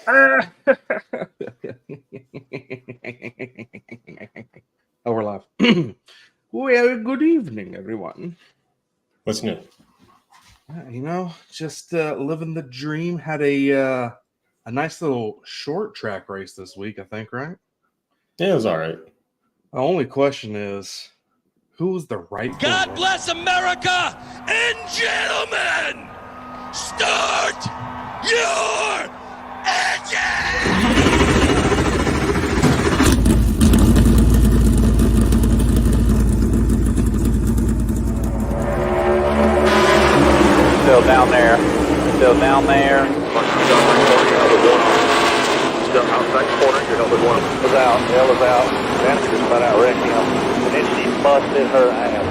Oh, we're live. Well, good evening, everyone. What's new? Just living the dream. Had a nice little short track race this week, I think, right? Yeah, it was all right. The only question is, who was the rightful God winner? bless America, and gentlemen, start your engine! Still down there. Still down there. Still outside corner, you're number one. Was out. Hell was out. Danny just about outwrecked him. And then she busted her ass.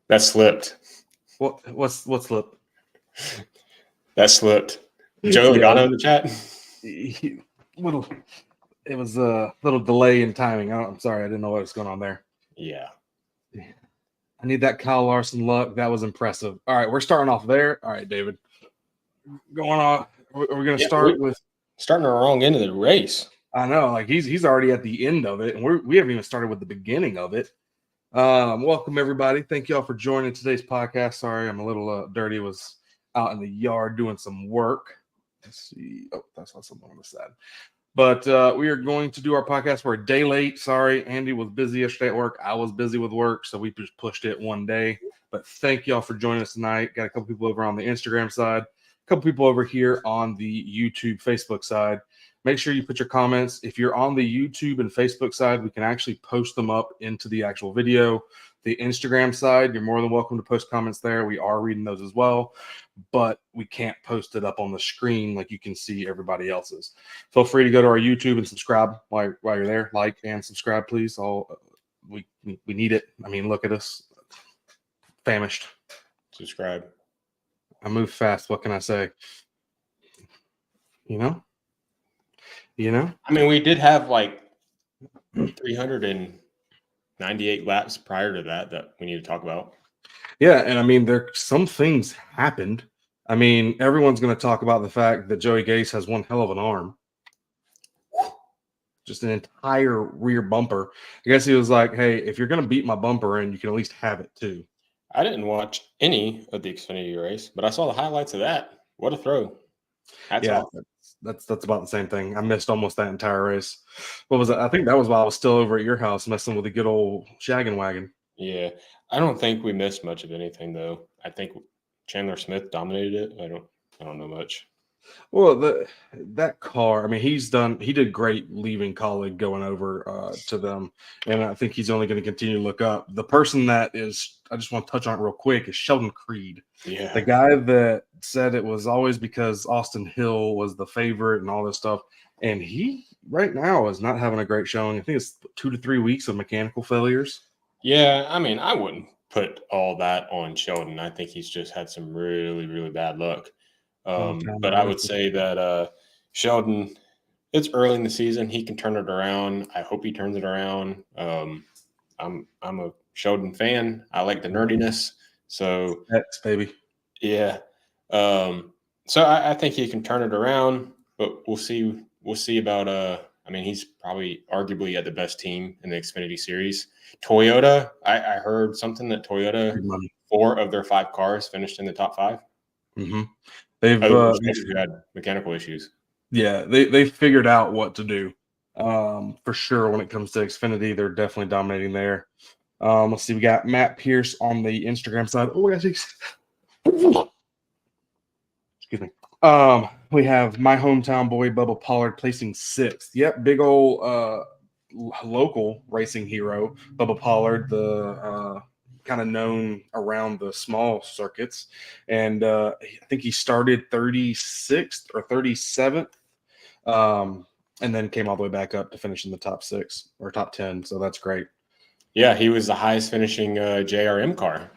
That slipped. What's slip? That slipped. Joe Logano in the chat. It was a little delay in timing. I'm sorry, I didn't know what was going on there. Yeah. I need that Kyle Larson luck. That was impressive. All right, we're starting off there. All right, David. Going on. Are we going to start with starting the wrong end of the race? I know, like he's already at the end of it, and we haven't even started with the beginning of it. Welcome everybody. Thank you all for joining today's podcast. Sorry, I'm a little dirty. Was out in the yard doing some work. Let's see. Oh, that's not something on the side. But we are going to do our podcast. We're a day late. Sorry, Andy was busy yesterday at work. I was busy with work, so we just pushed it one day. But thank y'all for joining us tonight. Got a couple people over on the Instagram side, a couple people over here on the YouTube, Facebook side. Make sure you put your comments. If you're on the YouTube and Facebook side, we can actually post them up into the actual video. The Instagram side, you're more than welcome to post comments there. We are reading those as well, but we can't post it up on the screen like you can see everybody else's. Feel free to go to our YouTube and subscribe while you're there. Like and subscribe, please. We need it. I mean, look at us. Famished. Subscribe. I move fast. What can I say? You know? I mean, we did have like 398 laps prior to that we need to talk about. Yeah, and I mean, some things happened. I mean, everyone's going to talk about the fact that Joey Gase has one hell of an arm. Just an entire rear bumper. I guess he was like, hey, if you're going to beat my bumper in, you can at least have it too. I didn't watch any of the Xfinity race, but I saw the highlights of that. What a throw. Hats off. That's about the same thing. I missed almost that entire race. What was it? I think that was while I was still over at your house messing with the good old shaggin' wagon. Yeah. I don't think we missed much of anything though. I think Chandler Smith dominated it. I don't know much. Well, that car, I mean, he did great leaving college, going over to them, and I think he's only going to continue to look up. The person that is, I just want to touch on it real quick, is Sheldon Creed. Yeah. The guy that said it was always because Austin Hill was the favorite and all this stuff, and he right now is not having a great showing. I think it's 2 to 3 weeks of mechanical failures. Yeah, I mean, I wouldn't put all that on Sheldon. I think he's just had some really, really bad luck. But I would say that Sheldon, it's early in the season. He can turn it around. I hope he turns it around. I'm a Sheldon fan. I like the nerdiness. So X, baby. Yeah. So I think he can turn it around, but we'll see. We'll see about I mean, he's probably arguably at the best team in the Xfinity series. Toyota, I heard something that Toyota, 4 of their 5 cars finished in the top 5. Mm-hmm. They've had mechanical issues. Yeah, they figured out what to do. For sure, when it comes to Xfinity, they're definitely dominating there. Let's see, we got Matt Pierce on the Instagram side. Oh, excuse me. We have my hometown boy Bubba Pollard placing 6th. Yep, big old local racing hero Bubba Pollard, the kind of known around the small circuits, and I think he started 36th or 37th, and then came all the way back up to finish in the top 6 or top 10. So that's great. Yeah, he was the highest finishing JRM car,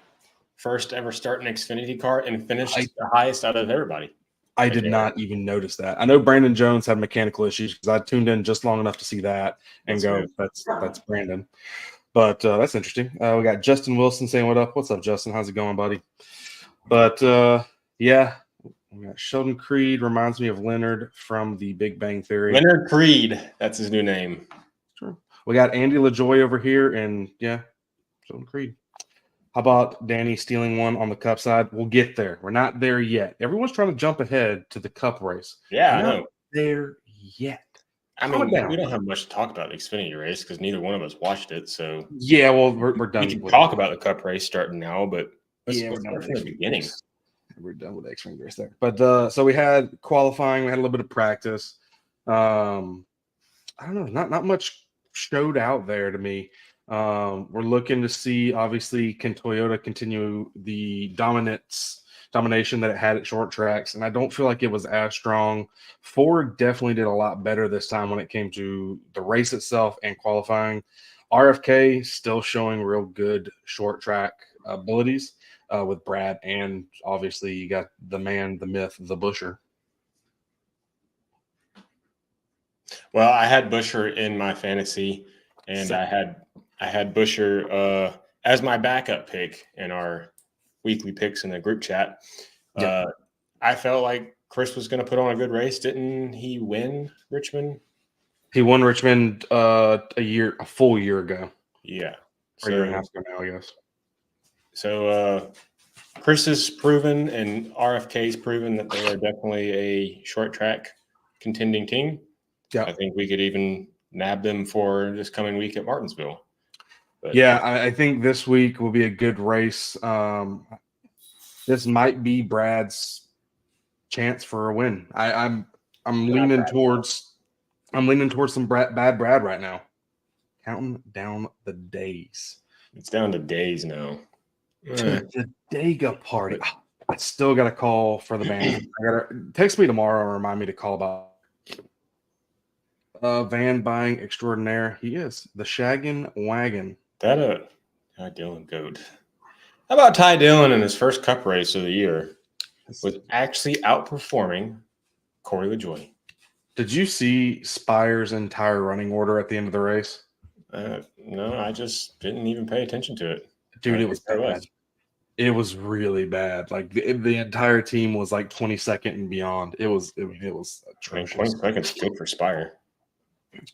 first ever start an Xfinity car, and finished the highest out of everybody. I did not even notice that. I know Brandon Jones had mechanical issues because I tuned in just long enough to see that and that's Brandon. But that's interesting. We got Justin Wilson saying what up. What's up, Justin? How's it going, buddy? But yeah, we got Sheldon Creed reminds me of Leonard from The Big Bang Theory. Leonard Creed, that's his new name. Sure. We got Andy LaJoy over here, and yeah, Sheldon Creed. How about Danny stealing one on the Cup side? We'll get there. We're not there yet. Everyone's trying to jump ahead to the Cup race. Yeah, We're I know. not there yet. I mean, we don't have much to talk about the Xfinity race because neither one of us watched it. So yeah, well, we're done. We can talk about the Cup race starting now, but we're done from the beginning. We're done with the Xfinity race there. But so we had qualifying. We had a little bit of practice. I don't know. Not much showed out there to me. We're looking to see, obviously, can Toyota continue the domination that it had at short tracks, and I don't feel like it was as strong. Ford definitely did a lot better this time when it came to the race itself and qualifying. RFK still showing real good short track abilities with Brad, and obviously you got the man, the myth, the Busher. Well, I had Busher in my fantasy, and I had Busher as my backup pick in our weekly picks in the group chat. Yeah. I felt like Chris was going to put on a good race. Didn't he win Richmond? He won Richmond a full year ago. Yeah. Or a year and a half ago now, I guess. So Chris has proven and RFK's proven that they are definitely a short track contending team. Yeah. I think we could even nab them for this coming week at Martinsville. But, yeah, I think this week will be a good race. This might be Brad's chance for a win. I'm leaning towards some bad Brad right now. Counting down the days. It's down to days now. The Dega party. I still got to call for the band. Text me tomorrow and remind me to call about van buying extraordinaire. He is the shaggin' wagon. That Ty Dillon goat. How about Ty Dillon in his first Cup race of the year was actually outperforming Corey LaJoie? Did you see Spire's entire running order at the end of the race? No, I just didn't even pay attention to it. Dude, it was bad. It was really bad. Like the entire team was like 22nd and beyond. It was atrocious. 20 seconds good for Spire.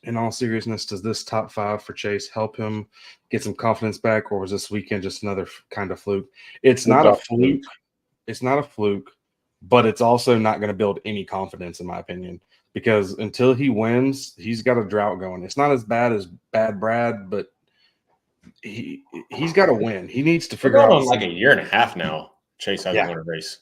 In all seriousness, does this top 5 for Chase help him get some confidence back, or was this weekend just another kind of fluke? It's not a fluke. It's not a fluke, but it's also not going to build any confidence, in my opinion, because until he wins, he's got a drought going. It's not as bad as Bad Brad, but he's got to win. He needs to figure out. On like a year and a half now, Chase hasn't won a race.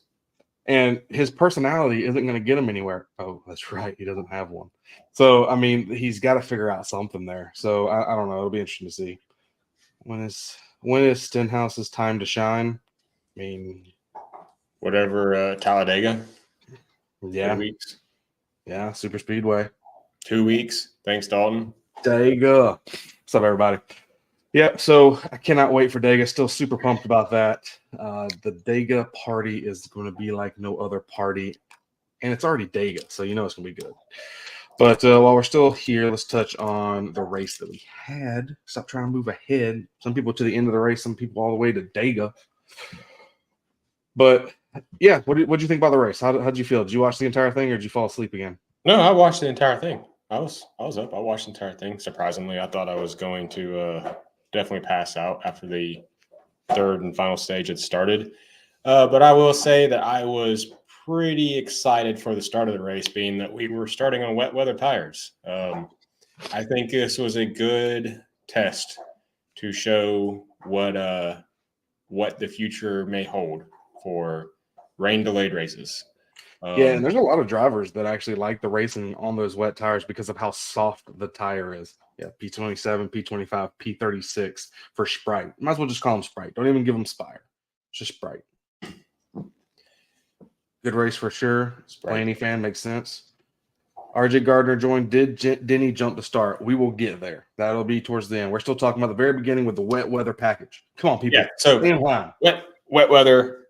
And his personality isn't going to get him anywhere. Oh, that's right. He doesn't have one. So, I mean, he's got to figure out something there. So, I don't know. It'll be interesting to see. When is Stenhouse's time to shine? I mean, whatever, Talladega. Yeah. 2 weeks. Yeah, Super Speedway. 2 weeks. Thanks, Dalton. Dega. What's up, everybody? Yeah, so I cannot wait for Dega. Still super pumped about that. The Dega party is going to be like no other party, and it's already Dega, so you know it's going to be good. But while we're still here, let's touch on the race that we had. Stop trying to move ahead. Some people to the end of the race, some people all the way to Dega. But yeah, what did you think about the race? How did you feel? Did you watch the entire thing, or did you fall asleep again? No, I watched the entire thing. I was up. I watched the entire thing. Surprisingly, I thought I was going to definitely pass out after the third and final stage had started. But I will say that I was pretty excited for the start of the race, being that we were starting on wet weather tires. I think this was a good test to show what the future may hold for rain-delayed races. Yeah, and there's a lot of drivers that actually like the racing on those wet tires because of how soft the tire is. Yeah, P27, P25, P36 for Sprite. Might as well just call them Sprite. Don't even give them Spire. It's just Sprite. Good race for sure. Blaney fan makes sense. RJ Gardner joined. Did Denny jump to start? We will get there. That'll be towards the end. We're still talking about the very beginning with the wet weather package. Come on, people. Yeah, so stay in line. Wet weather.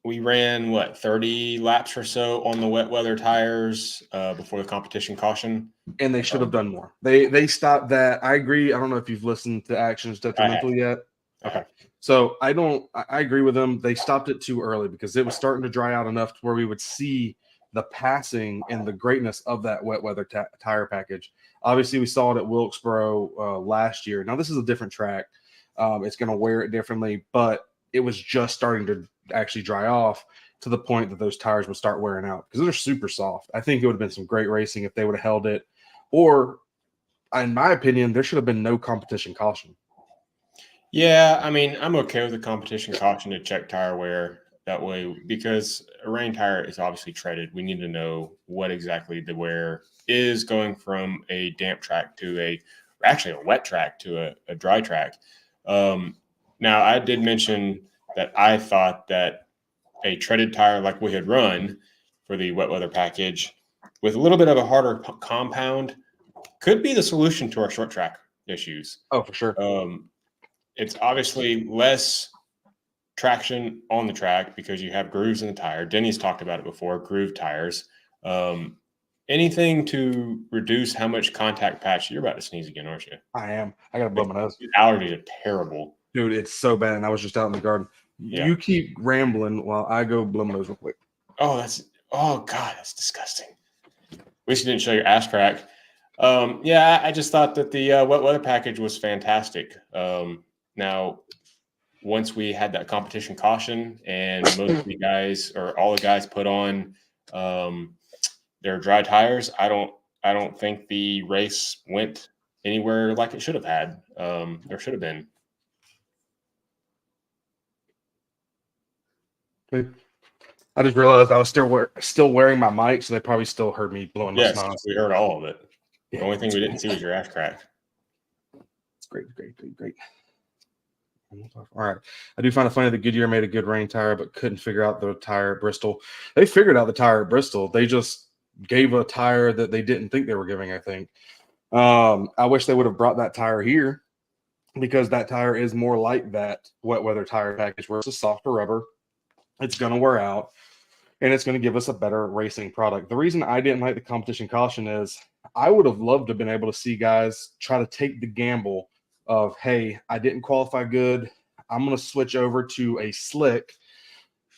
we ran 30 laps or so on the wet weather tires before the competition caution. And they should have done more. They stopped that. I agree. I don't know if you've listened to Actions Detrimental yet. Okay. So I agree with them. They stopped it too early because it was starting to dry out enough to where we would see the passing and the greatness of that wet weather tire package. Obviously, we saw it at Wilkesboro last year. Now, this is a different track. It's going to wear it differently, but it was just starting to actually dry off to the point that those tires would start wearing out because they're super soft. I think it would have been some great racing if they would have held it. Or, in my opinion, there should have been no competition caution. Yeah, I mean, I'm okay with the competition caution to check tire wear that way because a rain tire is obviously treaded. We need to know what exactly the wear is going from a damp track to a wet track to a dry track. Now, I did mention that I thought that a treaded tire like we had run for the wet weather package with a little bit of a harder compound could be the solution to our short track issues. Oh, for sure. It's obviously less traction on the track because you have grooves in the tire. Denny's talked about it before, groove tires. Anything to reduce how much contact patch. You're about to sneeze again, aren't you? I am. I got to blow my nose. Allergies are terrible. Dude, it's so bad. And I was just out in the garden. Yeah. You keep rambling while I go blow my nose real quick. Oh, God, that's disgusting. At least you didn't show your ass crack. Yeah, I just thought that the wet weather package was fantastic. Now, once we had that competition caution and most of the guys or all the guys put on their dry tires, I don't think the race went anywhere like it should have had. There should have been. I just realized I was still wearing my mic, so they probably still heard me blowing my snot. Yes, we heard all of it. The only thing we didn't see was your ass crack. It's great. All right. I do find it funny that Goodyear made a good rain tire, but couldn't figure out the tire at Bristol. They figured out the tire at Bristol. They just gave a tire that they didn't think they were giving, I think. I wish they would have brought that tire here because that tire is more like that wet weather tire package where it's a softer rubber. It's going to wear out, and it's going to give us a better racing product. The reason I didn't like the competition caution is I would have loved to have been able to see guys try to take the gamble of, hey, I didn't qualify good. I'm going to switch over to a slick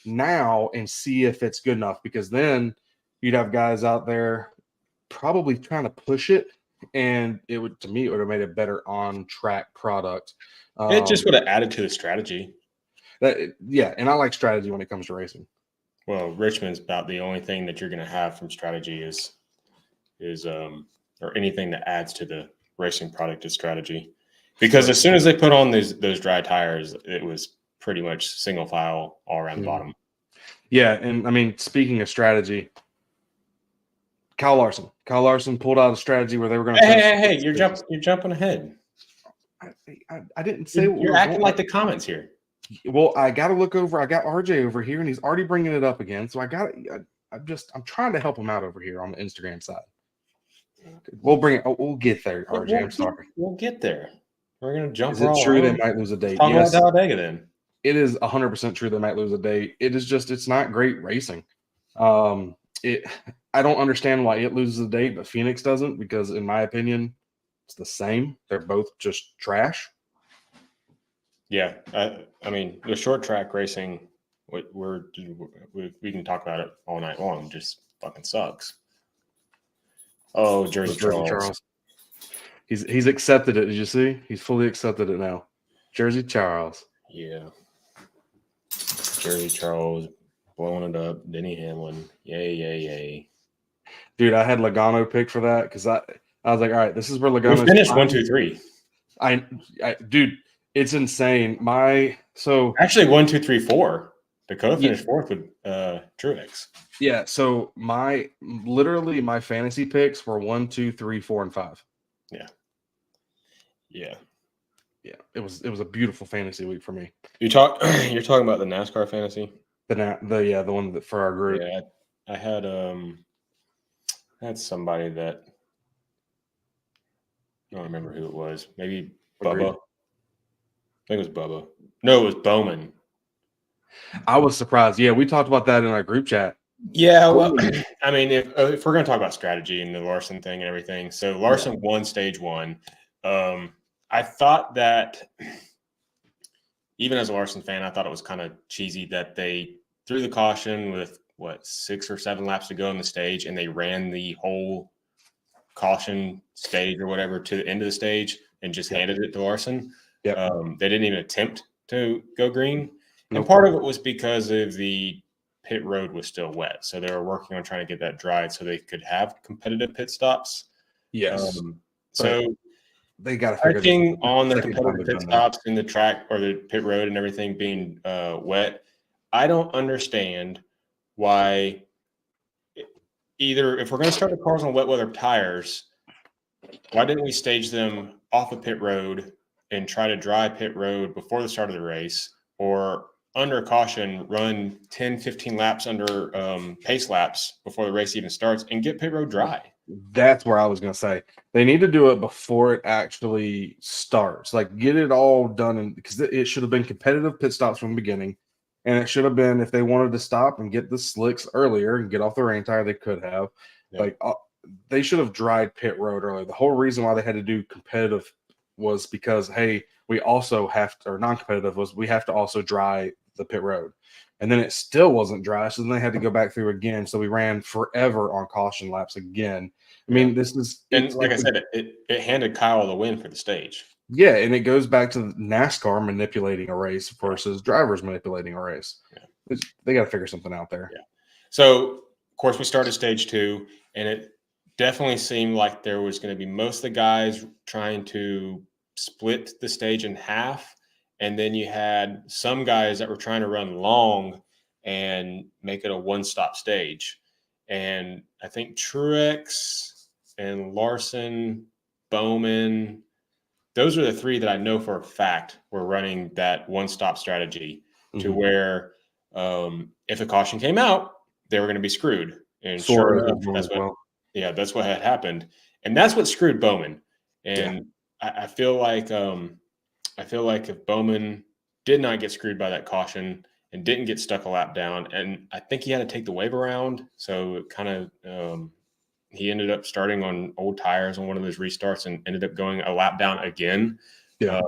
now and see if it's good enough, because then you'd have guys out there probably trying to push it, and it would have made a better on-track product. It just would have added to the strategy. And I like strategy when it comes to racing. Well, Richmond's about the only thing that you're going to have from strategy is or anything that adds to the racing product is strategy. Because as soon as they put on those dry tires, it was pretty much single file all around the bottom. Yeah, and I mean, speaking of strategy, Kyle Larson pulled out a strategy where they were going to. Hey! You're jumping ahead. I didn't say you're acting like the comments here. Well, I got to look over. I got RJ over here, and he's already bringing it up again. So I'm trying to help him out over here on the Instagram side. We'll bring it. We'll get there, RJ. I'm sorry. We'll get there. We're gonna jump. Is it true they might lose a date? Talk about Talladega then. It is 100% true they might lose a date. It is just it's not great racing. I don't understand why it loses a date, but Phoenix doesn't, because in my opinion, it's the same. They're both just trash. Yeah, I mean the short track racing, we can talk about it all night long. Just fucking sucks. Oh, Jersey Charles. He's accepted it. Did you see? He's fully accepted it now. Jersey Charles. Yeah. Jersey Charles blowing it up. Denny Hamlin. Yay. Dude, I had Logano picked for that because I was like, all right, this is where Logano finished 1, 2, 3. Dude, it's insane. Actually 1, 2, 3, 4. Dakota finished 4th with Truex. Yeah, so my fantasy picks were 1, 2, 3, 4, and 5. Yeah. It was a beautiful fantasy week for me. You're talking about the NASCAR fantasy? The one that for our group. Yeah, I had somebody that I don't remember who it was. Maybe Bubba. I think it was Bubba. No, it was Bowman. I was surprised. Yeah, we talked about that in our group chat. Yeah, well, I mean, if we're going to talk about strategy and the Larson thing and everything, so Larson won stage 1. I thought that, even as a Larson fan, I thought it was kind of cheesy that they threw the caution with 6 or 7 laps to go on the stage, and they ran the whole caution stage or whatever to the end of the stage and just handed it to Larson. They didn't even attempt to go green, and part of it was because of the pit road was still wet, so they were working on trying to get that dried so they could have competitive pit stops. Yes. So they got to figure this on the competitive pit stops in the track or the pit road and everything being wet. I don't understand why. Either if we're going to start the cars on wet weather tires, why didn't we stage them off of pit road and try to dry pit road before the start of the race, or under caution, run 10, 15 laps under pace laps before the race even starts and get pit road dry? That's where I was going to say. They need to do it before it actually starts. Like, get it all done, because it should have been competitive pit stops from the beginning. And it should have been, if they wanted to stop and get the slicks earlier and get off the rain tire, they could have. Yeah. Like, they should have dried pit road earlier. The whole reason why they had to do competitive was because, hey, we also have to, or non-competitive was we have to also dry the pit road. And then it still wasn't dry, so then they had to go back through again. So we ran forever on caution laps again. I mean, this is... And like I said, it handed Kyle the win for the stage. Yeah, and it goes back to NASCAR manipulating a race versus drivers manipulating a race. Yeah. They got to figure something out there. Yeah. So, of course, we started stage 2, and it definitely seemed like there was going to be most of the guys trying to split the stage in half, and then you had some guys that were trying to run long and make it a one-stop stage. And I think Truex and Larson, Bowman, those are the 3 that I know for a fact were running that one-stop strategy to where if a caution came out, they were going to be screwed. And sure enough, that's what had happened. And that's what screwed Bowman. And I feel like if Bowman did not get screwed by that caution and didn't get stuck a lap down, and I think he had to take the wave around, so it kind of he ended up starting on old tires on one of those restarts and ended up going a lap down again. Yeah.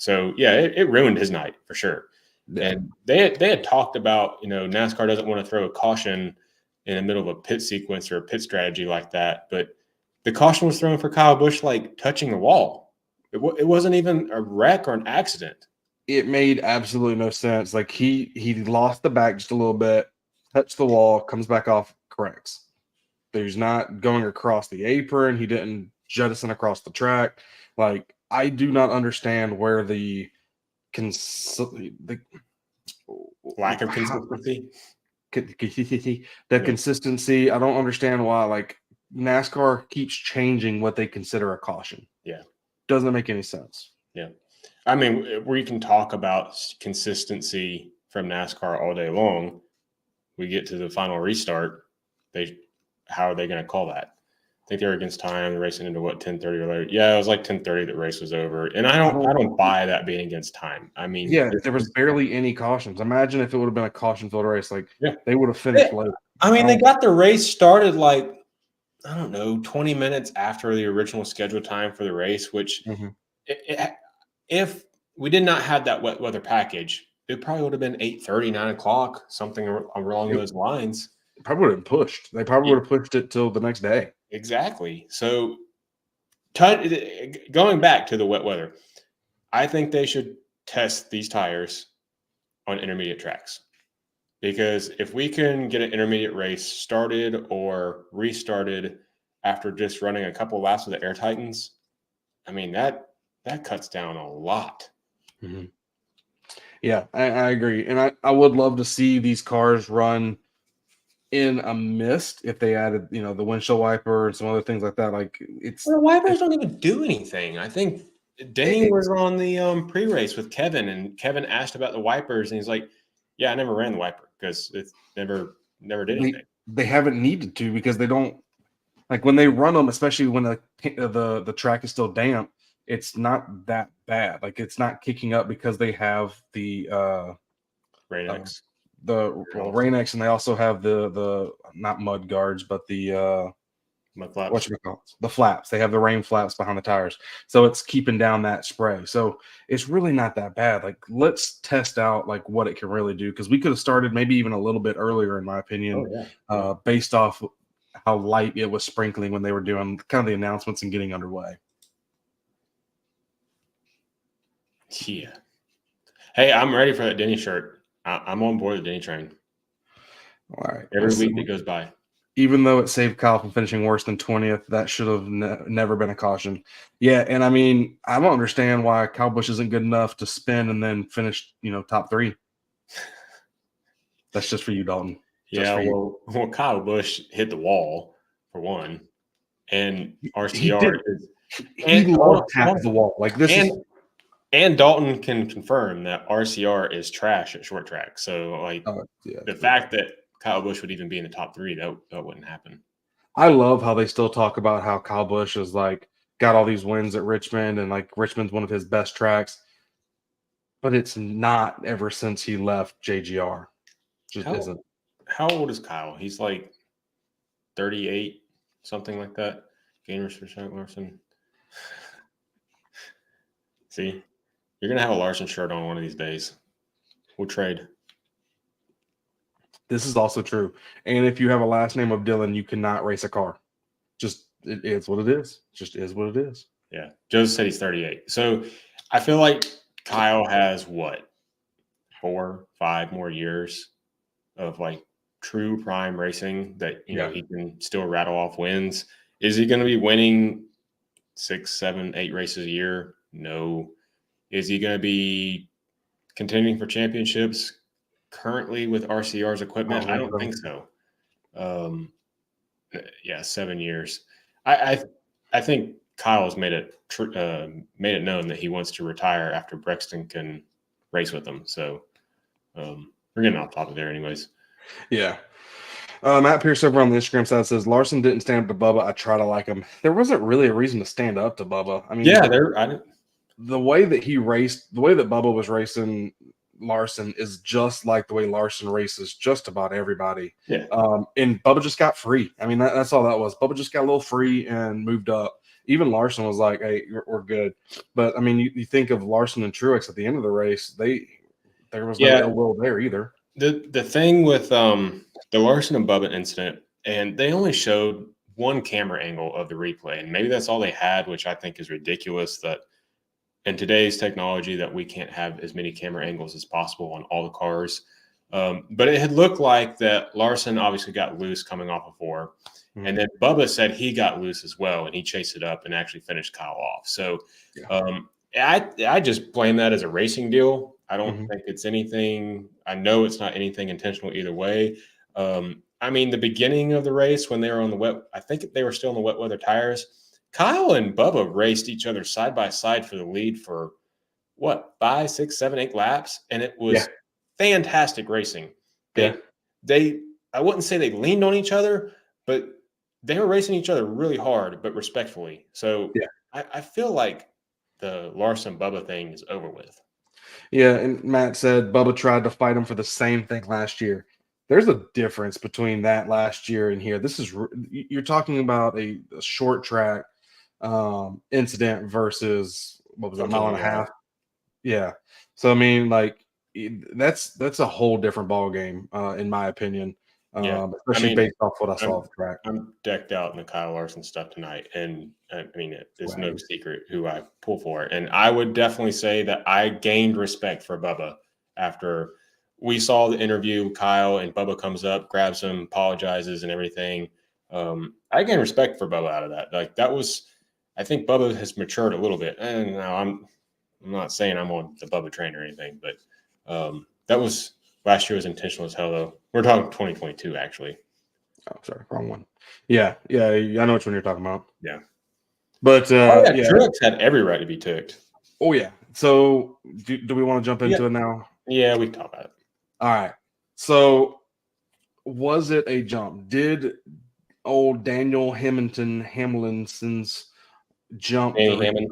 It ruined his night for sure. Yeah. And they had talked about, NASCAR doesn't want to throw a caution in the middle of a pit sequence or a pit strategy like that. But the caution was thrown for Kyle Busch, like touching the wall. It wasn't even a wreck or an accident. It made absolutely no sense. Like he lost the back just a little bit, touched the wall, comes back off, corrects. He's not going across the apron. He didn't jettison across the track. Like, I do not understand where the lack of consistency. Consistency. I don't understand why. Like, NASCAR keeps changing what they consider a caution. Yeah, doesn't make any sense. Yeah, I mean, we can talk about consistency from NASCAR all day long. We get to the final restart. How are they going to call that? I think they were against time. They're racing into 10:30 or later. Yeah, it was like 10:30 that race was over. And I don't buy that being against time. I mean, there was barely any cautions. Imagine if it would have been a caution-filled race. Like, they would have finished late. I mean, they got the race started 20 minutes after the original scheduled time for the race, which if we did not have that wet weather package, it probably would have been 8:30, 9 o'clock, something along those lines. Probably would have pushed. They probably would have pushed it till the next day. Exactly. So going back to the wet weather, I think they should test these tires on intermediate tracks, because if we can get an intermediate race started or restarted after just running a couple laps of the Air Titans, I mean, that cuts down a lot. Mm-hmm. Yeah, I agree. And I would love to see these cars run in a mist if they added, the windshield wiper and some other things like that. Like, the wipers don't even do anything. I think Denny was on the pre-race with Kevin, and Kevin asked about the wipers, and he's like, "Yeah, I never ran the wiper because it never did anything." They haven't needed to, because they don't, like, when they run them, especially when the track is still damp, it's not that bad. Like, it's not kicking up because they have the Rain-X. Rain-X, and they also have the not mud guards, but the Mud flaps. the flaps. They have the rain flaps behind the tires, so it's keeping down that spray. So it's really not that bad. Like, let's test out like what it can really do, because we could have started maybe even a little bit earlier, in my opinion, based off how light it was sprinkling when they were doing kind of the announcements and getting underway. Yeah. Hey, I'm ready for that Denny shirt. I'm on board the Denny train. All right. Every week that goes by. Even though it saved Kyle from finishing worse than 20th, that should have never been a caution. Yeah, and I mean, I don't understand why Kyle Busch isn't good enough to spin and then finish, top 3. That's just for you, Dalton. Yeah, well, Kyle Busch hit the wall for one, and RCR tapped the wall like this. And Dalton can confirm that RCR is trash at short track. So, the fact that Kyle Busch would even be in the top 3, that wouldn't happen. I love how they still talk about how Kyle Busch is got all these wins at Richmond, and Richmond's one of his best tracks, but it's not ever since he left JGR. Just isn't. How old is Kyle? He's 38, something like that. Gamers for Shaq Larson. See, you're gonna have a Larson shirt on one of these days. We'll trade. This is also true. And if you have a last name of Dillon, you cannot race a car. Just, it is what it is. Just is what it is. Yeah. Joe said he's 38. So I feel like Kyle has 4, 5 more years of true prime racing that, he can still rattle off wins. Is he going to be winning 6, 7, 8 races a year? No. Is he going to be contending for championships currently with RCR's equipment? I don't think so. 7 years. I think Kyle's made it known that he wants to retire after Brexton can race with him. So we're getting off topic there, anyways. Yeah. Matt Pierce over on the Instagram side says Larson didn't stand up to Bubba. I try to like him. There wasn't really a reason to stand up to Bubba. I mean, the way that he raced, the way that Bubba was racing Larson is just like the way Larson races just about everybody. Yeah. And Bubba just got free. I mean, that's all that was. Bubba just got a little free and moved up. Even Larson was like, "Hey, we're good." But I mean, you think of Larson and Truex at the end of the race, there was no ill will there either. The thing with the Larson and Bubba incident, and they only showed one camera angle of the replay, and maybe that's all they had, which I think is ridiculous that in today's technology that we can't have as many camera angles as possible on all the cars. But it had looked like that Larson obviously got loose coming off of 4. Mm-hmm. And then Bubba said he got loose as well, and he chased it up and actually finished Kyle off. So I just blame that as a racing deal. I don't think it's anything. I know it's not anything intentional either way. I mean, the beginning of the race when they were on the wet, I think they were still on the wet weather tires. Kyle and Bubba raced each other side by side for the lead for 5, 6, 7, 8 laps, and it was fantastic racing. I wouldn't say they leaned on each other, but they were racing each other really hard, but respectfully. So I feel like the Larson Bubba thing is over with. Yeah, and Matt said Bubba tried to fight him for the same thing last year. There's a difference between that last year and here. You're talking about a short track incident versus what was a mile and a half. Yeah. So I mean, that's a whole different ball game, in my opinion. Especially based off what I saw off the track. I'm decked out in the Kyle Larson stuff tonight, and I mean, it's no secret who I pull for. And I would definitely say that I gained respect for Bubba after we saw the interview. Kyle and Bubba comes up, grabs him, apologizes, and everything. I gained respect for Bubba out of that. I think Bubba has matured a little bit. And now I'm not saying I'm on the Bubba train or anything, but that was. Last year was intentional as hell, though. We're talking 2022, actually. Oh, sorry, wrong one. Yeah, I know which one you're talking about. Yeah, but Truex had every right to be ticked. Oh yeah. So do we want to jump into it now? Yeah, we can talk about it. All right. So was it a jump? Did old Daniel Hamlinson's jump handling?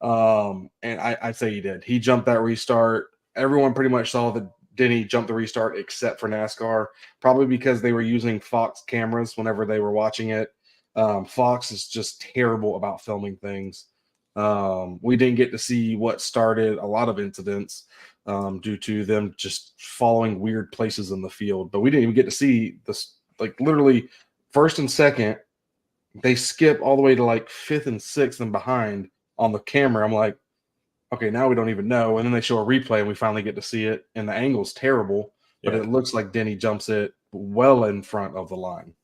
And I say he did. He jumped that restart everyone pretty much saw that Denny jumped the restart except for NASCAR, probably because they were using Fox cameras whenever they were watching it. Fox is just terrible about filming things. We didn't get to see what started a lot of incidents due to them just following weird places in the field, but we didn't even get to see this, like literally first and second. They skip all the way to like fifth and sixth and behind on the camera. I'm like, okay, now we don't even know. And then they show a replay and we finally get to see it. And the angle's terrible, but it looks like Denny jumps it well in front of the line.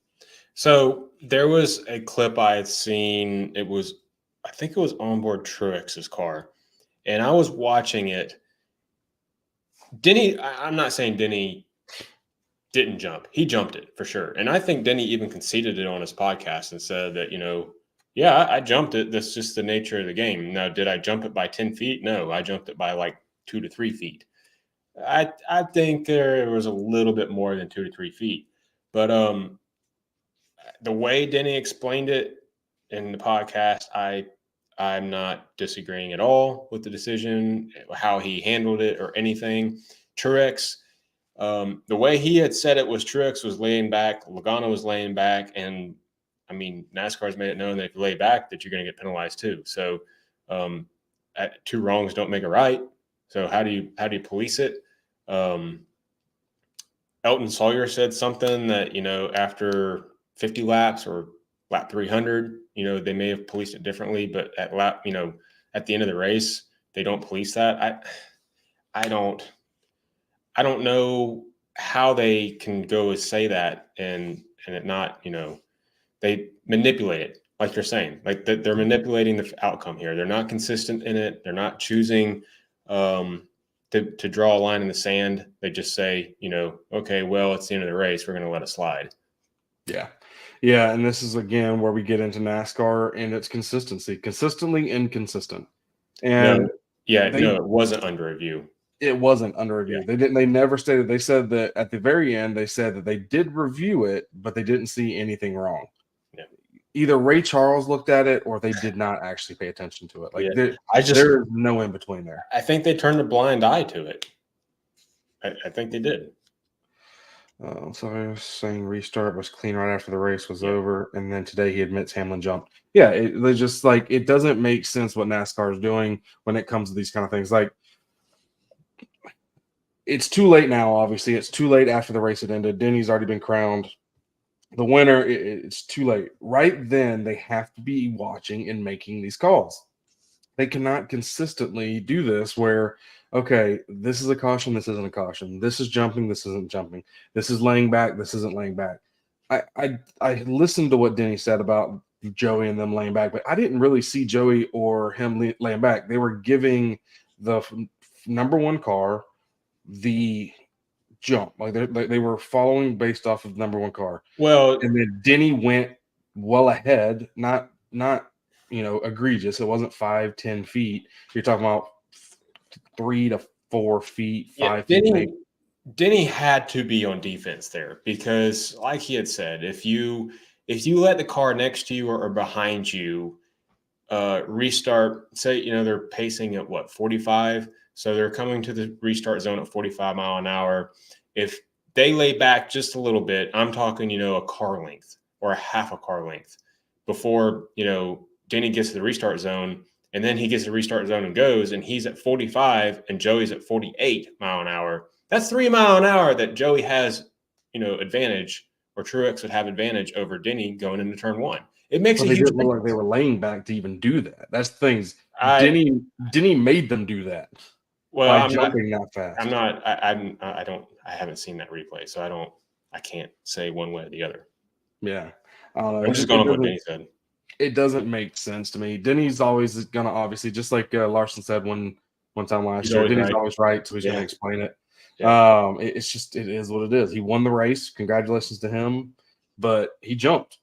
So there was a clip I had seen. I think it was onboard Truex's car. And I was watching it. Denny, I'm not saying Denny didn't jump. He jumped it for sure. And I think Denny even conceded it on his podcast and said that, yeah, I jumped it. That's just the nature of the game. Now, did I jump it by 10 feet? No, I jumped it by like 2 to 3 feet. I think there was a little bit more than 2 to 3 feet. But the way Denny explained it in the podcast, I'm not disagreeing at all with the decision, how he handled it or anything. Truex, the way he had said it was Truex was laying back, Logano was laying back, and I mean, NASCAR's made it known that if you lay back, that you're going to get penalized too. So, 2 wrongs don't make a right. So how do you police it? Elton Sawyer said something that after 50 laps or lap 300, they may have policed it differently, but at lap, at the end of the race, they don't police that. I don't know how they can go and say that and it not, they manipulate it, like you're saying, like they're manipulating the outcome here. They're not consistent in it. They're not choosing to draw a line in the sand. They just say, okay, well, it's the end of the race. We're going to let it slide. Yeah. Yeah. And this is again where we get into NASCAR and its consistency, consistently inconsistent. And it wasn't under review. It wasn't under review. Yeah. They never stated. They said that at the very end, they said that they did review it, but they didn't see anything wrong. Yeah. Either Ray Charles looked at it or they did not actually pay attention to it. Like there's no in between there. I think they turned a blind eye to it. I think they did. So I was saying restart was clean right after the race was over, and then today he admits Hamlin jumped. Yeah, they just like it doesn't make sense what NASCAR is doing when it comes to these kind of things. Like it's too late now. Obviously, it's too late after the race had ended. Denny's already been crowned the winner. It's too late. Right then, they have to be watching and making these calls. They cannot consistently do this where, okay, this is a caution, this isn't a caution. This is jumping, this isn't jumping. This is laying back, this isn't laying back. I listened to what Denny said about Joey and them laying back, but I didn't really see Joey or him laying back. They were giving the number one car the jump. Like they were following based off of the number one car. Well, and then Denny went well ahead, not egregious. It wasn't 5-10 feet. You're talking about 3 to 4 feet, 5 feet. Denny had to be on defense there because, like he had said, if you let the car next to you or behind you restart, say they're pacing at 45, so they're coming to the restart zone at 45 mile an hour. If they lay back just a little bit, I'm talking a car length or a half a car length before Denny gets to the restart zone, and then he gets to the restart zone and goes, and he's at 45 and Joey's at 48 mile an hour. That's 3 mile an hour that Joey has, advantage, or Truex would have advantage over Denny going into turn 1. It makes a huge difference. Like they were laying back to even do that. That's the things. Denny made them do that. Well, by jumping that fast. I'm not. I haven't seen that replay, so I can't say one way or the other. Yeah, I don't know. I'm just going on what Denny said. It doesn't make sense to me. Denny's always going to obviously, just like Larson said one time last year, Denny's always right, so he's going to explain it. Yeah. It is what it is. He won the race. Congratulations to him, but he jumped.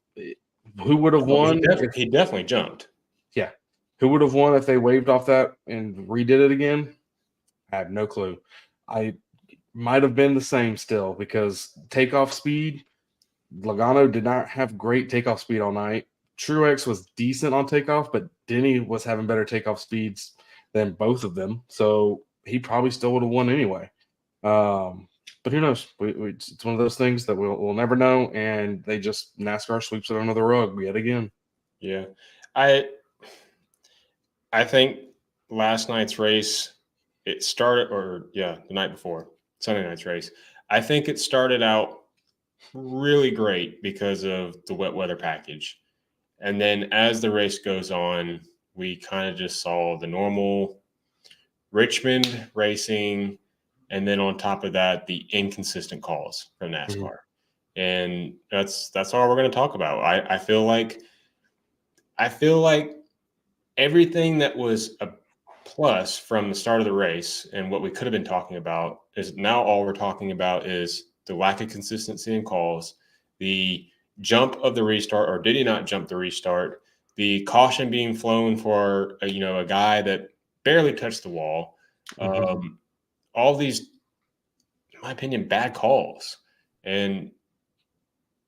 Who would have won? He definitely jumped. Yeah. Who would have won if they waved off that and redid it again? I have no clue. I might have been the same still because takeoff speed, Logano did not have great takeoff speed all night. Truex was decent on takeoff, but Denny was having better takeoff speeds than both of them. So he probably still would have won anyway. But who knows? It's one of those things that we'll never know, and NASCAR sweeps it under the rug yet again. Yeah, I think last night's race, it started, the night before, Sunday night's race. I think it started out really great because of the wet weather package. And then as the race goes on, we kind of just saw the normal Richmond racing. And then on top of that, the inconsistent calls from NASCAR. Mm-hmm. And that's all we're going to talk about. I feel like everything that was a plus from the start of the race and what we could have been talking about is now all we're talking about is the lack of consistency in calls, the jump of the restart, or did he not jump the restart, the caution being flown for a guy that barely touched the wall, all these, in my opinion, bad calls, and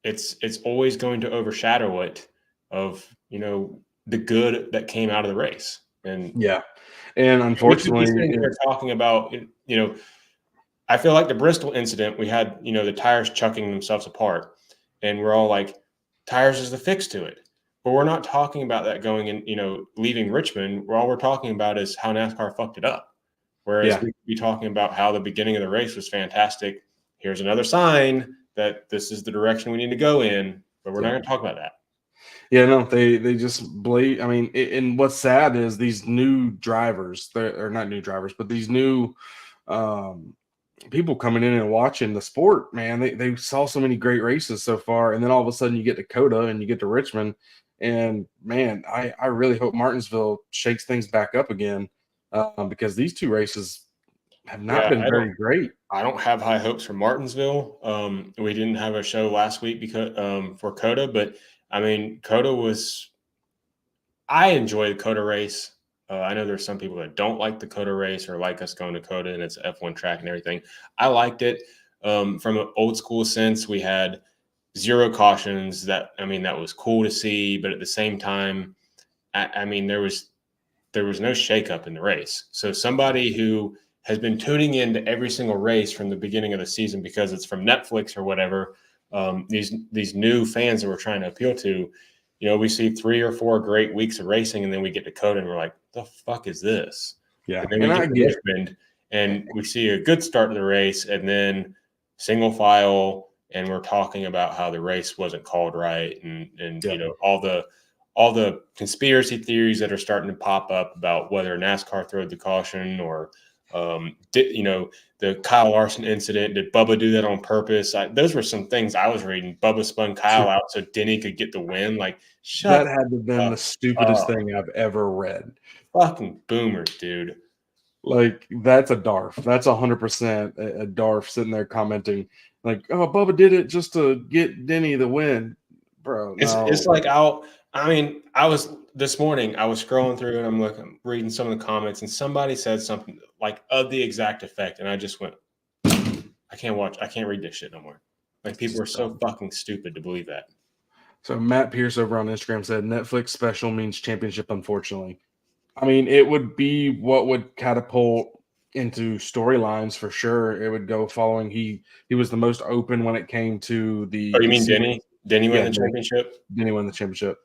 it's always going to overshadow it of the good that came out of the race. And and unfortunately, we're talking about, I feel like the Bristol incident, we had, the tires chucking themselves apart, and we're all like, tires is the fix to it. But we're not talking about that going in, leaving Richmond. All we're talking about is how NASCAR fucked it up. Whereas we could be talking about how the beginning of the race was fantastic. Here's another sign that this is the direction we need to go in, but we're not going to talk about that. Yeah, no, they just I mean, and what's sad is these new drivers, they're not new drivers, but these new people coming in and watching the sport, man, they saw so many great races so far. And then all of a sudden you get to Coda and you get to Richmond. And man, I really hope Martinsville shakes things back up again because these two races have not been very great. I don't have high hopes for Martinsville. We didn't have a show last week because for Coda, but I mean, I enjoy the Coda race. I know there's some people that don't like the Coda race or like us going to Coda and it's an F1 track and everything. I liked it. From an old school sense, we had 0 cautions. That was cool to see, but at the same time, I mean, there was no shakeup in the race. So somebody who has been tuning into every single race from the beginning of the season because it's from Netflix or whatever, these new fans that we're trying to appeal to, we see 3 or 4 great weeks of racing, and then we get to Coda and we're like, the fuck is this? Yeah. And then we get to Richmond and we see a good start to the race and then single file, and we're talking about how the race wasn't called right. And all the conspiracy theories that are starting to pop up about whether NASCAR threw the caution or, the Kyle Larson incident. Did Bubba do that on purpose? Those were some things I was reading. Bubba spun Kyle out so Denny could get the win. Like, that had to have been the stupidest thing I've ever read. Fucking boomers, dude. Like, that's a DARF. That's 100% a DARF sitting there commenting like, "Oh, Bubba did it just to get Denny the win, bro." No. It's like this morning I was scrolling through and I'm reading some of the comments, and somebody said something like of the exact effect, and I just went, I can't read this shit no more. Like, people are so fucking stupid to believe that. So Matt Pierce over on Instagram said Netflix special means championship, unfortunately. I mean, it would be what would catapult into storylines for sure. It would go following he was the most open when it came to the. Oh, you mean Denny? Denny won the championship? Denny won the championship.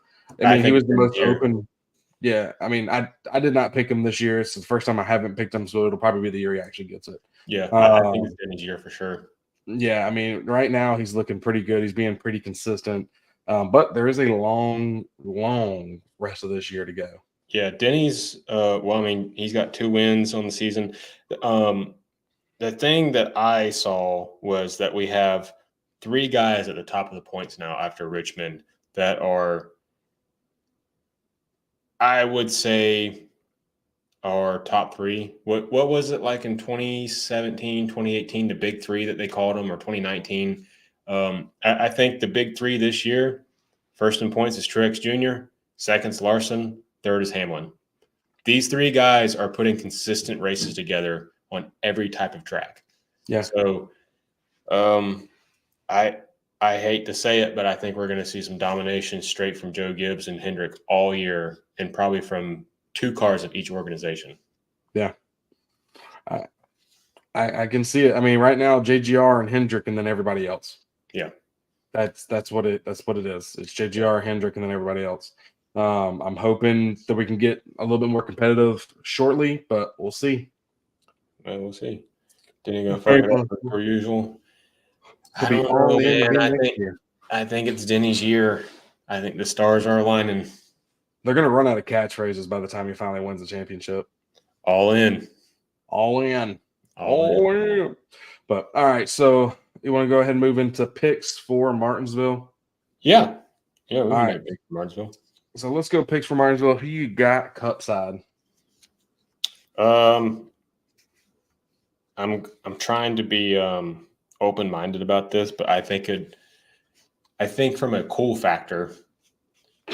I mean, he was the most open. Yeah, I mean, I did not pick him this year. It's the first time I haven't picked him, so it'll probably be the year he actually gets it. Yeah, I think it's Denny's year for sure. Yeah, I mean, right now he's looking pretty good. He's being pretty consistent, but there is a long rest of this year to go. Yeah, Denny's. He's got 2 wins on the season. The thing that I saw was that we have 3 guys at the top of the points now after Richmond that are, I would say, our top 3. What was it like in 2017, 2018, the big 3 that they called them, or 2019? I think the big 3 this year, first in points is Truex Jr., second's Larson, third is Hamlin. These 3 guys are putting consistent races together on every type of track. Yeah. So I hate to say it, but I think we're going to see some domination straight from Joe Gibbs and Hendrick all year, and probably from 2 cars of each organization. Yeah. I can see it. I mean, right now JGR and Hendrick, and then everybody else. Yeah, that's what it is. It's JGR, Hendrick, and then everybody else. I'm hoping that we can get a little bit more competitive shortly, but we'll see. well, we'll see. Didn't go fuck it up per usual. I don't know, man. I think it's Denny's year. I think the stars are aligning. They're going to run out of catchphrases by the time he finally wins the championship. All in. All in. All in. But, all right, so you want to go ahead and move into picks for Martinsville? Yeah. Yeah, we can make picks for Martinsville. So let's go picks for Martinsville. Who you got cup side? I'm trying to be open-minded about this, but I think from a cool factor.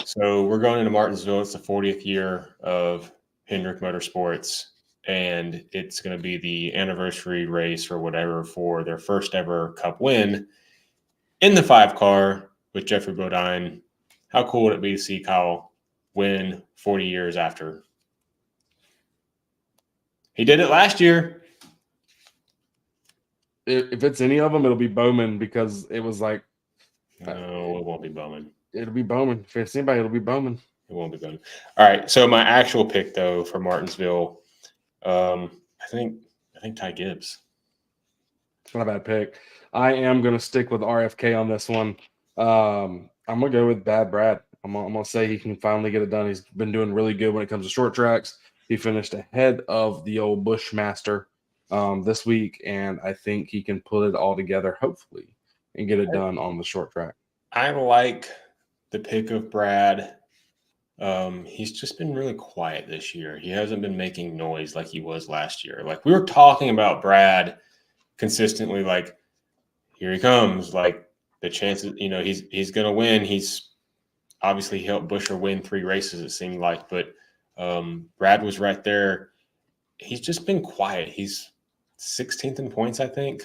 So we're going into Martinsville. It's the 40th year of Hendrick Motorsports, and it's going to be the anniversary race or whatever for their first ever Cup win in the 5-car with Jeffrey Bodine. How cool would it be to see Kyle win 40 years after? He did it last year. If it's any of them, it'll be Bowman, because it was like. No, it won't be Bowman. It'll be Bowman. If it's anybody, it'll be Bowman. It won't be Bowman. All right. So my actual pick, though, for Martinsville, I think Ty Gibbs. It's not a bad pick. I am going to stick with RFK on this one. I'm going to go with Bad Brad. I'm going to say he can finally get it done. He's been doing really good when it comes to short tracks. He finished ahead of the old Bushmaster this week, and I think he can put it all together, hopefully, and get it done on the short track. I like the pick of Brad. He's just been really quiet this year. He hasn't been making noise like he was last year. Like, we were talking about Brad consistently, like, here he comes, like the chances, he's going to win. He's obviously helped Busher win 3 races, it seemed like, but Brad was right there. He's just been quiet. He's 16th in points, I think.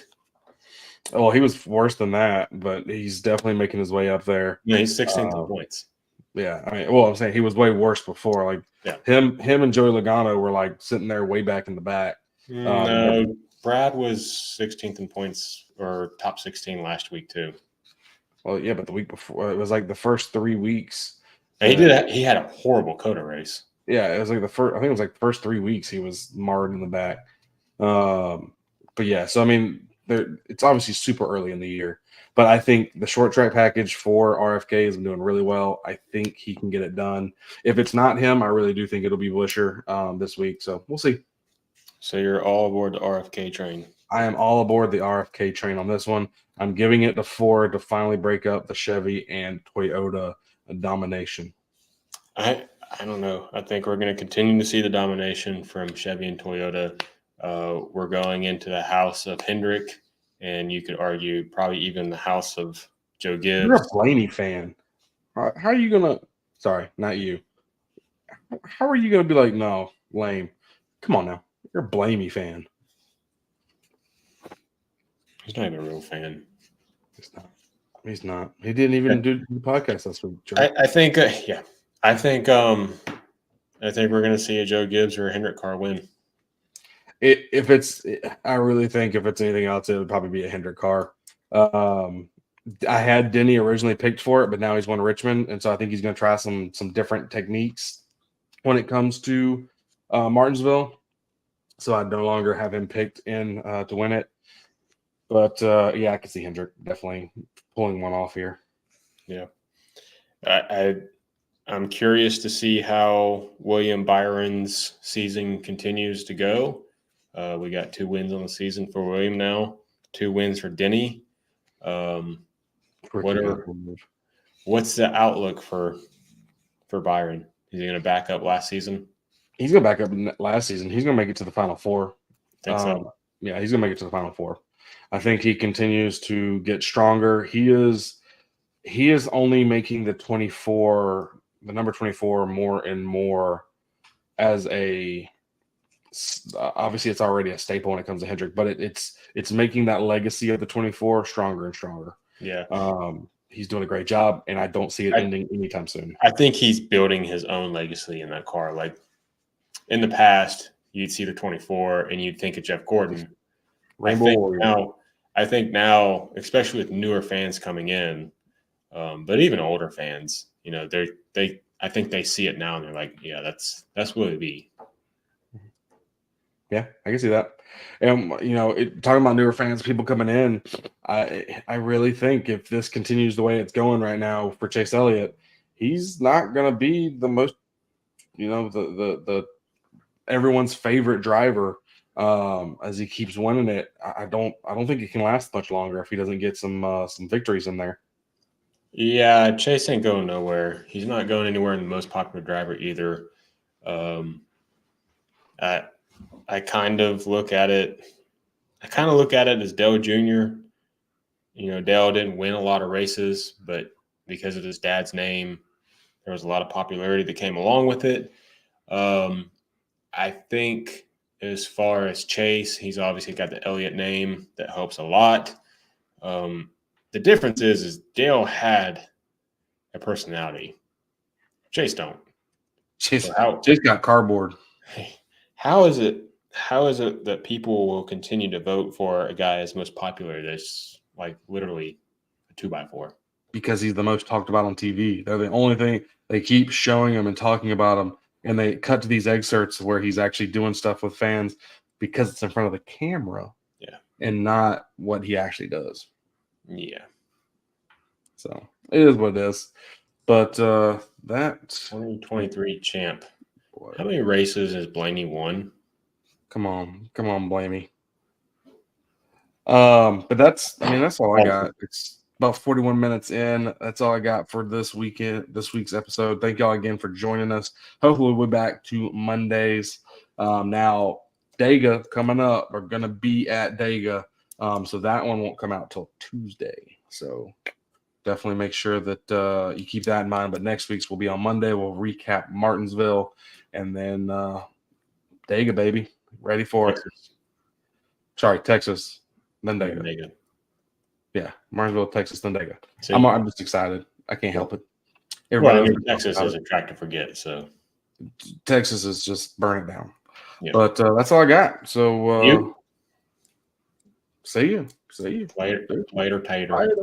Oh, he was worse than that, but he's definitely making his way up there. Yeah, he's 16th in points. Yeah, I mean, I'm saying he was way worse before. Like, him and Joey Logano were like sitting there way back in the back. No, Brad was 16th in points, or top 16 last week too. Well, yeah, but the week before, it was like the first 3 weeks. He had a horrible COTA race. Yeah, it was like the first 3 weeks he was marred in the back. But yeah, so I mean, it's obviously super early in the year, but I think the short track package for RFK has been doing really well. I think he can get it done. If it's not him, I really do think it'll be Busher this week. So we'll see. So you're all aboard the RFK train. I am all aboard the RFK train on this one. I'm giving it to Ford to finally break up the Chevy and Toyota domination. I don't know. I think we're going to continue to see the domination from Chevy and Toyota. We're going into the house of Hendrick, and you could argue probably even the house of Joe Gibbs. You're a Blaney fan. How are you going to – sorry, not you. How are you going to be like, no, lame? Come on now. You're a Blaney fan. He's not even a real fan. He's not. He didn't even do the podcast last week. I think, yeah. I think we're going to see a Joe Gibbs or a Hendrick car win. I really think if it's anything else, it would probably be a Hendrick car. I had Denny originally picked for it, but now he's won Richmond, and so I think he's going to try some different techniques when it comes to Martinsville. So I no longer have him picked in to win it. But yeah, I can see Hendrick definitely pulling one off here. Yeah, I'm curious to see how William Byron's season continues to go. We got 2 wins on the season for William now, 2 wins for Denny. What's the outlook for Byron? Is he going to back up last season? He's going to back up last season. He's going to make it to the Final Four. Think so? Yeah, he's going to make it to the Final Four. I think he continues to get stronger. He is only making the number 24 more and more as a obviously it's already a staple when it comes to Hendrick, but it's making that legacy of the 24 stronger and stronger. Yeah. He's doing a great job, and I don't see it ending anytime soon. I think he's building his own legacy in that car. Like, in the past, you'd see the 24 and you'd think of Jeff Gordon. Rainbow Warrior. I think now, especially with newer fans coming in, but even older fans, you know, I think they see it now and they're like, yeah, that's what it'd be. Yeah, I can see that. And you know, talking about newer fans, people coming in, I really think if this continues the way it's going right now for Chase Elliott, he's not gonna be the most, you know, the everyone's favorite driver as he keeps winning it. I don't think it can last much longer if he doesn't get some victories in there. Yeah, Chase ain't going nowhere. He's not going anywhere in the most popular driver either. I kind of look at it. As Dale Jr. You know, Dale didn't win a lot of races, but because of his dad's name, there was a lot of popularity that came along with it. I think as far as Chase, he's obviously got the Elliott name that helps a lot. The difference is Dale had a personality. Chase don't. Chase got cardboard. How is it that people will continue to vote for a guy as most popular that's like literally a 2x4? Because he's the most talked about on TV. They're the only thing they keep showing him and talking about him. And they cut to these excerpts where he's actually doing stuff with fans because it's in front of the camera. Yeah. And not what he actually does. Yeah. So it is what it is. But that 2023 champ. Boy. How many races has Blaney won? Come on, Blamey. But that's all I got. It's about 41 minutes in. That's all I got for this week's episode. Thank y'all again for joining us. Hopefully we'll be back to Mondays. Now Dega coming up. We're gonna be at Dega. So that one won't come out till Tuesday. So definitely make sure that you keep that in mind. But next week's will be on Monday. We'll recap Martinsville and then Dega, baby. Ready for it. Sorry, Texas. Then Dega. Yeah, Martinsville, Texas, then Dega. I'm just excited. I can't help it. Texas is a track to forget. So Texas is just burn it down. Yeah. But that's all I got. So see you. Later, tater.